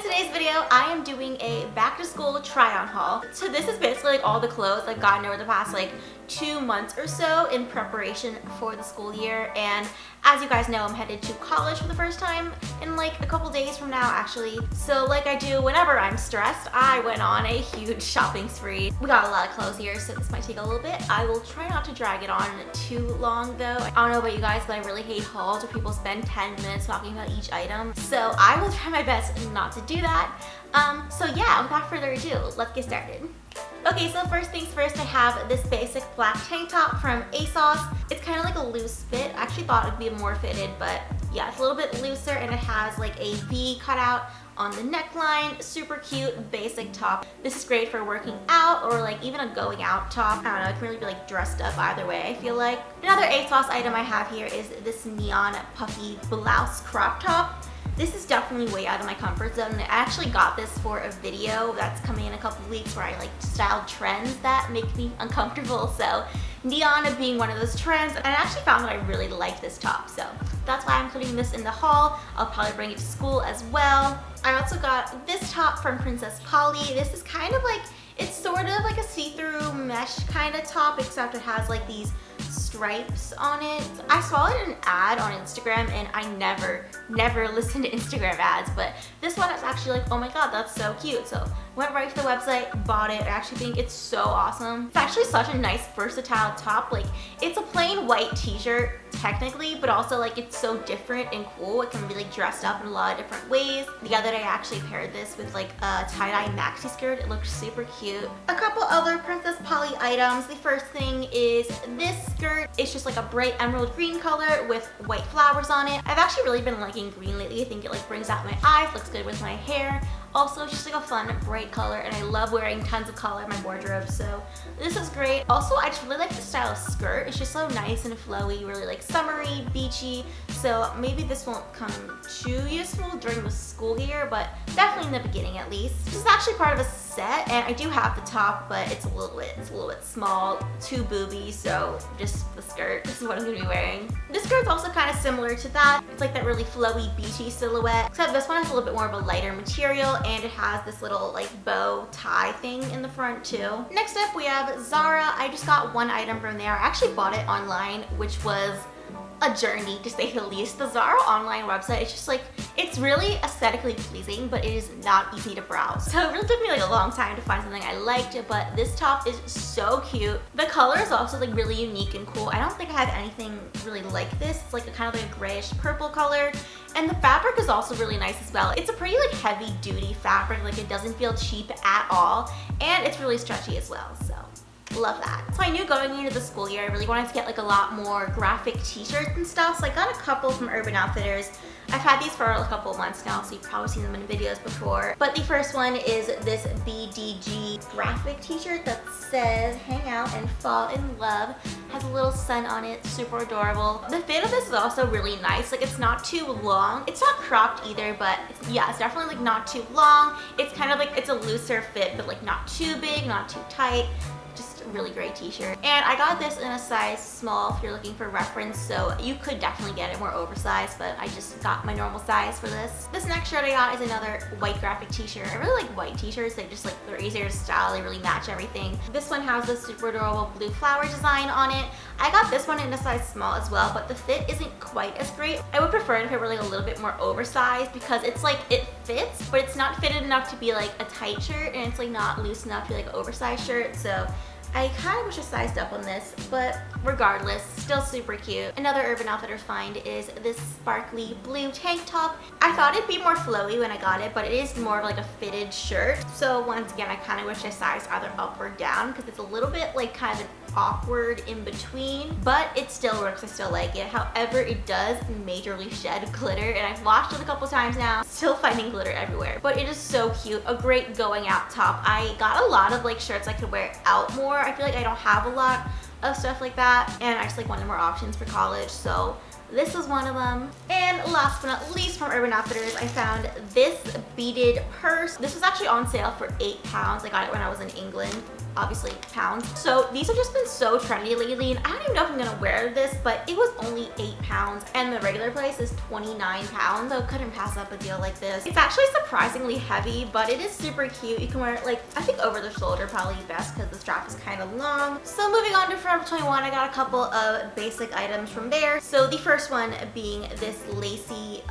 in today's video, I am doing a back to school try on haul. So this is basically like all the clothes I've gotten over the past like 2 months or so in preparation for the school year. And as you guys know, I'm headed to college for the first time in like a couple days from now actually. So like I do whenever I'm stressed, I went on a huge shopping spree. We got a lot of clothes here, so this might take a little bit. I will try not to drag it on too long though. I don't know about you guys, but I really hate hauls where people spend 10 minutes talking about each item. So I will try my best not to do that. So yeah, without further ado, let's get started. Okay, so first things first, I have this basic black tank top from ASOS. It's kind of like a loose fit. I actually thought it'd be more fitted, but yeah, it's a little bit looser and it has like a V cutout on the neckline. Super cute, basic top. This is great for working out or like even a going out top. I don't know, it can really be like dressed up either way, I feel like. Another ASOS item I have here is this neon puffy blouse crop top. This is definitely way out of my comfort zone. I actually got this for a video that's coming in a couple weeks where I like style trends that make me uncomfortable. So neon being one of those trends, and I actually found that I really like this top. So that's why I'm putting this in the haul. I'll probably bring it to school as well. I also got this top from Princess Polly. This is kind of like, it's sort of like a see-through mesh kind of top, except it has like these stripes on it. I saw it in an ad on Instagram and I never listened to Instagram ads, but this one is actually like, oh my god, that's so cute. So went right to the website, bought it. I actually think it's so awesome. It's actually such a nice versatile top. Like, it's a plain white t-shirt technically, but also like it's so different and cool. It can be like dressed up in a lot of different ways. The other day I actually paired this with like a tie-dye maxi skirt. It looked super cute. A couple other Princess Polly items. The first thing is this skirt. It's just like a bright emerald green color with white flowers on it. I've actually really been liking green lately. I think it like brings out my eyes, looks good with my hair. Also, it's just like a fun, bright color, and I love wearing tons of color in my wardrobe, so this is great. Also, I just really like the style of skirt. It's just so nice and flowy, really like summery, beachy, so maybe this won't come too useful during the school year, but definitely in the beginning at least. This is actually part of a set, and I do have the top, but it's a little bit small, too booby, so just the skirt. This is what I'm gonna be wearing. This skirt's also kind of similar to that. It's like that really flowy, beachy silhouette, except this one has a little bit more of a lighter material, and it has this little like bow tie thing in the front too. Next up we have Zara. I just got one item from there. I actually bought it online, which was a journey to say the least. The Zara online website, it's just like, it's really aesthetically pleasing, but it is not easy to browse. So it really took me like a long time to find something I liked, but this top is so cute. The color is also like really unique and cool. I don't think I have anything really like this. It's like a kind of like a grayish purple color. And the fabric is also really nice as well. It's a pretty like heavy duty fabric, like it doesn't feel cheap at all. And it's really stretchy as well, so love that. So I knew going into the school year, I really wanted to get like a lot more graphic t-shirts and stuff. So I got a couple from Urban Outfitters. I've had these for a couple of months now, so you've probably seen them in videos before. But the first one is this BDG graphic t-shirt that says hang out and fall in love. Has a little sun on it, super adorable. The fit of this is also really nice. Like, it's not too long. It's not cropped either, but yeah, it's definitely like not too long. It's kind of like, it's a looser fit, but like not too big, not too tight. Just a really great t-shirt. And I got this in a size small if you're looking for reference, so you could definitely get it more oversized, but I just got my normal size for this. This next shirt I got is another white graphic t-shirt. I really like white t-shirts. They just like, they're easier to style, they really match everything. This one has this super adorable blue flower design on it. I got this one in a size small as well, but the fit isn't quite as great. I would prefer it if it were like a little bit more oversized, because it's like, it fits, but it's not fitted enough to be like a tight shirt, and it's like not loose enough to be like an oversized shirt. So I kind of wish I sized up on this, but regardless, still super cute. Another Urban Outfitters find is this sparkly blue tank top. I thought it'd be more flowy when I got it, but it is more of like a fitted shirt. So once again, I kind of wish I sized either up or down, because it's a little bit like kind of awkward in between, but it still works. I still like it. However, it does majorly shed glitter, and I've washed it a couple times now, still finding glitter everywhere, but it is so cute. A great going out top. I got a lot of like shirts I could wear out more. I feel like I don't have a lot of stuff like that, and I just like wanted more options for college, so This was one of them. And last but not least from Urban Outfitters, I found this beaded purse. This was actually on sale for £8. I got it when I was in England. Obviously pounds. So these have just been so trendy lately, and I don't even know if I'm gonna wear this, but it was only £8 and the regular price is £29, so couldn't pass up a deal like this. It's actually surprisingly heavy, but it is super cute. You can wear it, like, I think over the shoulder probably best because the strap is kind of long. So moving on to Forever 21, I got a couple of basic items from there. So the first one being this lacy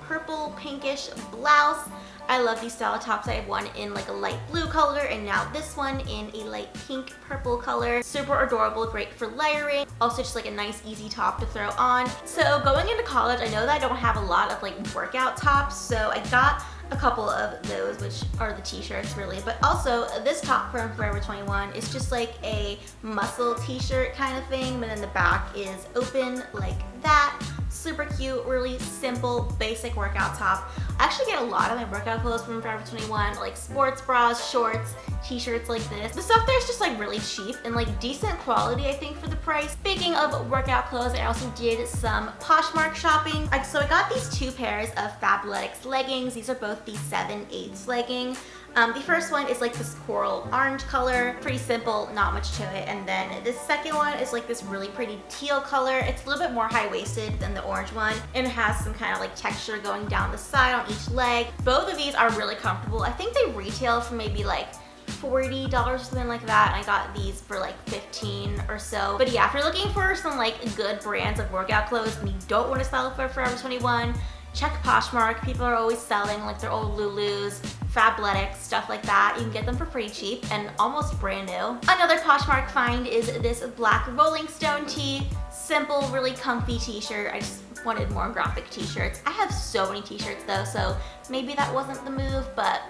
purple pinkish blouse. I love these style tops. I have one in like a light blue color and now this one in a light pink purple color. Super adorable, great for layering. Also just like a nice easy top to throw on. So going into college, I know that I don't have a lot of like workout tops, so I got a couple of those, which are the t-shirts really, but also this top from Forever 21 is just like a muscle t-shirt kind of thing, but then the back is open like that. Super cute, really simple, basic workout top. I actually get a lot of my workout clothes from Forever 21, like sports bras, shorts, t-shirts like this. The stuff there is just like really cheap and like decent quality, I think, for the price. Speaking of workout clothes, I also did some Poshmark shopping. So I got these two pairs of Fabletics leggings. These are both the 7/8 legging. The first one is like this coral orange color, pretty simple, not much to it. And then the second one is like this really pretty teal color. It's a little bit more high-waisted than the orange one, and it has some kind of like texture going down the side on each leg. Both of these are really comfortable. I think they retail for maybe like $40 or something like that, and I got these for like 15 or so. But yeah, if you're looking for some like good brands of workout clothes and you don't want to sell for Forever 21, check Poshmark. People are always selling like their old Lulus, Fabletics, stuff like that. You can get them for pretty cheap and almost brand new. Another Poshmark find is this black Rolling Stone tee. Simple, really comfy t-shirt. I just wanted more graphic t-shirts. I have so many t-shirts though, so maybe that wasn't the move, but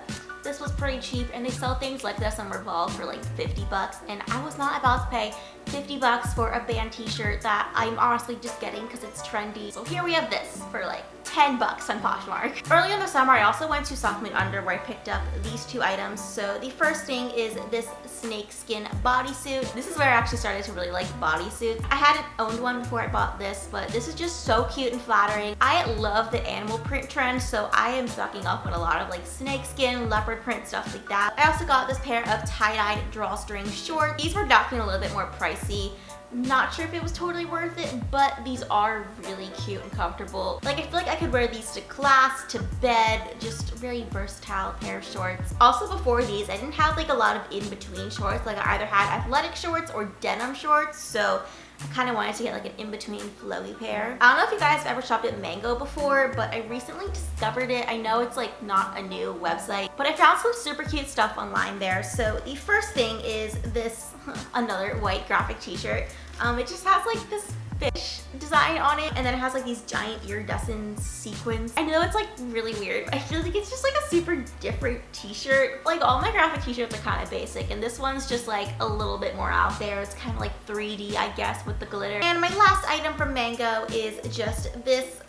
this was pretty cheap, and they sell things like this on Revolve for like 50 bucks, and I was not about to pay 50 bucks for a band t-shirt that I'm honestly just getting because it's trendy. So here we have this for like 10 bucks on Poshmark. Early in the summer, I also went to Soft Mood Under where I picked up these two items. So the first thing is this snakeskin bodysuit. This is where I actually started to really like bodysuits. I hadn't owned one before I bought this, but this is just so cute and flattering. I love the animal print trend, so I am stocking up on a lot of like snakeskin, leopard print, stuff like that. I also got this pair of tie-dyed drawstring shorts. These were definitely a little bit more pricey. Not sure if it was totally worth it, but these are really cute and comfortable. Like, I feel like I could wear these to class, to bed, just a really versatile pair of shorts. Also, before these, I didn't have like a lot of in-between shorts. Like, I either had athletic shorts or denim shorts, so I kind of wanted to get like an in-between flowy pair. I don't know if you guys have ever shopped at Mango before, but I recently discovered it. I know it's like not a new website, but I found some super cute stuff online there. So the first thing is this, another white graphic t-shirt. It just has like this fish design on it, and then it has like these giant iridescent sequins. I know it's like really weird, but I feel like it's just like a super different t-shirt. Like, all my graphic t-shirts are kind of basic, and this one's just like a little bit more out there. It's kind of like 3D, I guess, with the glitter. And my last item from Mango is just this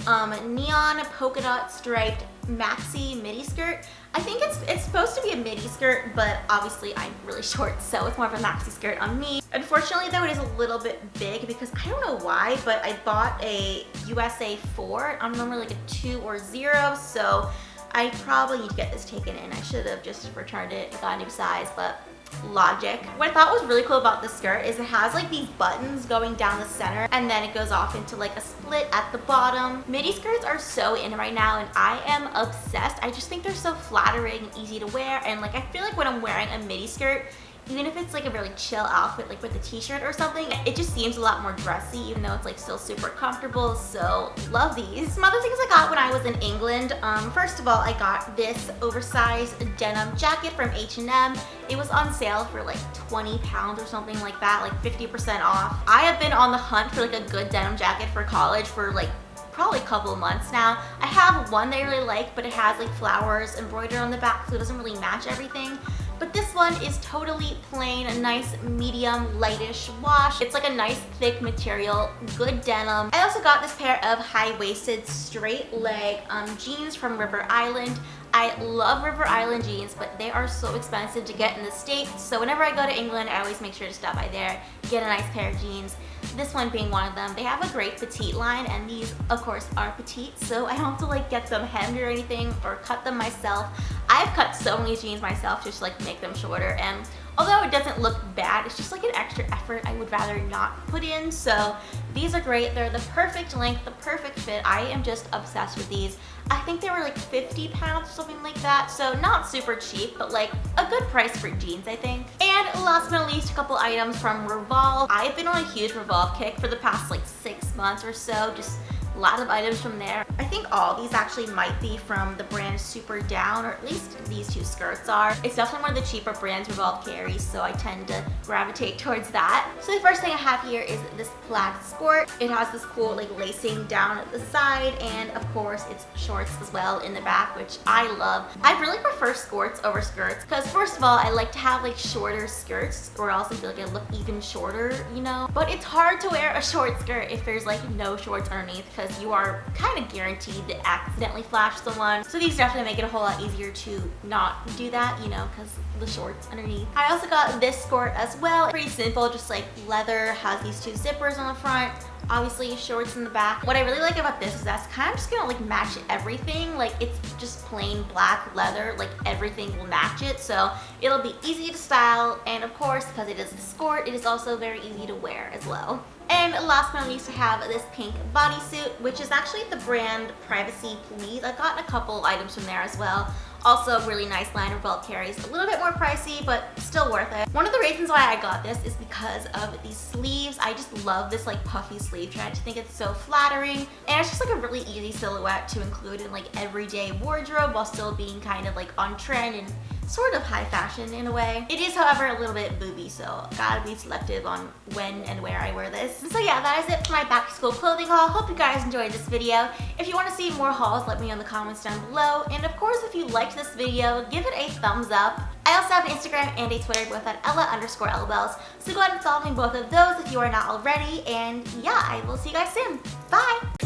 neon polka dot striped maxi midi skirt. I think it's supposed to be a midi skirt, but obviously I'm really short, so it's more of a maxi skirt on me. Unfortunately though, it is a little bit big because I don't know why, but I bought a USA 4. I'm normally like a 2 or 0, so I probably need to get this taken in. I should have just returned it and got a new size, but logic. What I thought was really cool about this skirt is it has like these buttons going down the center, and then it goes off into like a split at the bottom. Midi skirts are so in right now, and I am obsessed. I just think they're so flattering and easy to wear, and like I feel like when I'm wearing a midi skirt, even if it's like a really chill outfit, like with a t-shirt or something, it just seems a lot more dressy, even though it's like still super comfortable. So love these. Some other things I got when I was in England. First of all, I got this oversized denim jacket from H&M. It was on sale for like £20 or something like that, like 50% off. I have been on the hunt for like a good denim jacket for college for like probably a couple of months now. I have one that I really like, but it has like flowers embroidered on the back, so it doesn't really match everything. But this one is totally plain, a nice medium lightish wash. It's like a nice thick material, good denim. I also got this pair of high-waisted straight leg jeans from River Island. I love River Island jeans, but they are so expensive to get in the States. So whenever I go to England, I always make sure to stop by there, get a nice pair of jeans. this one being one of them. They have a great petite line, and these of course are petite, so I don't have to like get them hemmed or anything or cut them myself. I've cut so many jeans myself just to like make them shorter, and although it doesn't look bad, it's just like an extra effort I would rather not put in. So these are great. They're the perfect length, the perfect fit. I am just obsessed with these. I think they were like 50 pounds or something like that, so not super cheap, but like a good price for jeans, I think. And last but not least, a couple items from Revolve. I've been on a huge Revolve kick for the past like 6 months or so, just a lot of items from there. I think all these actually might be from the brand Super Down, or at least these two skirts are. It's definitely one of the cheaper brands Revolve carries, so I tend to gravitate towards that. So the first thing I have here is this plaid skirt. It has this cool like lacing down at the side, and of course it's shorts as well in the back, which I love. I really prefer skirts over skirts because first of all, I like to have like shorter skirts, or else I feel like I look even shorter, you know? But it's hard to wear a short skirt if there's like no shorts underneath, because you are kind of guaranteed to accidentally flash someone. So these definitely make it a whole lot easier to not do that, you know, because the shorts underneath. I also got this skirt as well. Pretty simple, just like leather, has these two zippers on the front, obviously shorts in the back. What I really like about this is that's kind of just gonna like match everything. Like it's just plain black leather, like everything will match it, so it'll be easy to style, and of course because it is a skirt, it is also very easy to wear as well. And last but not least, I have this pink bodysuit, which is actually the brand Privacy Please. I've gotten a couple items from there as well. Also a really nice line Revolve carries. A little bit more pricey, but still worth it. One of the reasons why I got this is because of these sleeves. I just love this like puffy sleeve trim. I just think it's so flattering, and it's just like a really easy silhouette to include in like everyday wardrobe while still being kind of like on trend and sort of high fashion in a way. It is, however, a little bit booby, so gotta be selective on when and where I wear this. So yeah, that is it for my back to school clothing haul. Hope you guys enjoyed this video. If you want to see more hauls, let me know in the comments down below. And of course, if you liked this video, give it a thumbs up. I also have an Instagram and a Twitter, both at Ella_Elbells. So go ahead and follow me both of those if you are not already. And yeah, I will see you guys soon. Bye!